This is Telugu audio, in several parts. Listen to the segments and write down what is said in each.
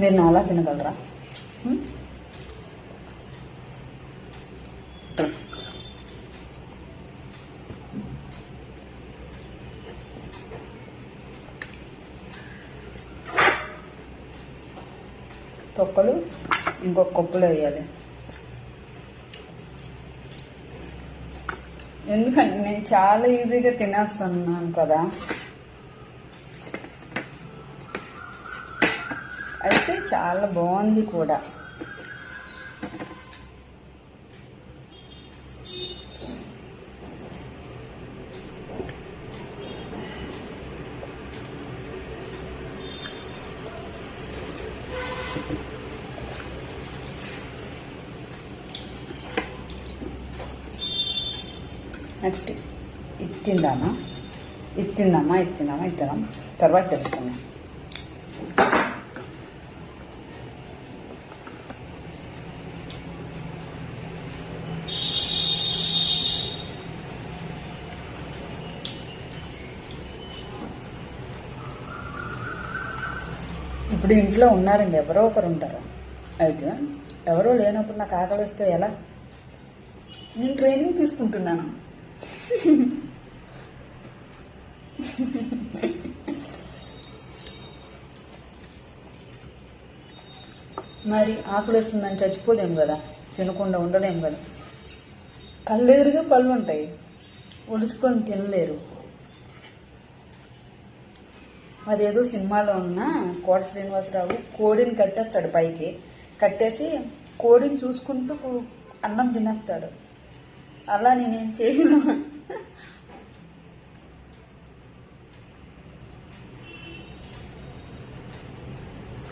మీరు నాలా తినగలరా? తొక్కలు ఇంకొక కప్పులో వేయాలి. ఎందుకంటే నేను చాలా ఈజీగా తినేస్తున్నాను కదా, అయితే చాలా బాగుంది కూడా. నెక్స్ట్ ఇది తిందామా, తర్వాత తెలుసుకుందాం. ఇప్పుడు ఇంట్లో ఉన్నారండి, ఎవరో ఒకరు ఉంటారు. అయితే ఎవరో లేనప్పుడు నాకు ఆకలి వస్తే ఎలా? నేను ట్రైనింగ్ తీసుకుంటున్నాను. మరి ఆకలి వస్తుందని చచ్చిపోలేము కదా, తినకుండా ఉండలేము కదా. కళ్ళెదురుగా పళ్ళు ఉంటాయి, ఒడుచుకొని తినలేరు. అదేదో సినిమాలో ఉన్న కోట శ్రీనివాసరావు కోడిని కట్టేస్తాడు, పైకి కట్టేసి కోడిని చూసుకుంటూ అన్నం తినేస్తాడు. అలా నేనేం చేయను.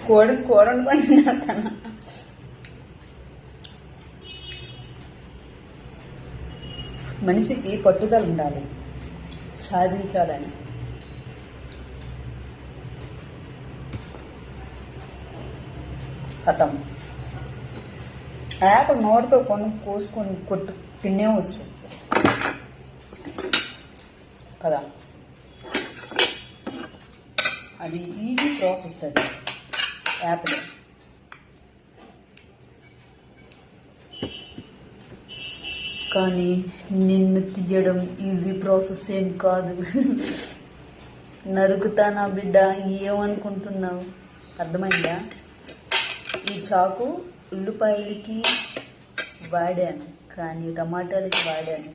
కోడిని కూరని పండినాను. మనిషికి పట్టుదల ఉండాలి, సాధించాలని. కథం యాపిల్ నోటితో కోసుకొని కొట్టు తినేవచ్చు కదా, అది ఈజీ ప్రాసెస్. అది యాపిల్ కానీ నిన్ను తీయడం ఈజీ ప్రాసెస్ ఏం కాదు. నరుకుతానా బిడ్డ, ఏమనుకుంటున్నావు? అర్థమైందా? ఈ చాకు ఉల్లిపాయలకి వాడాను, కానీ టమాటాలకి వాడాను.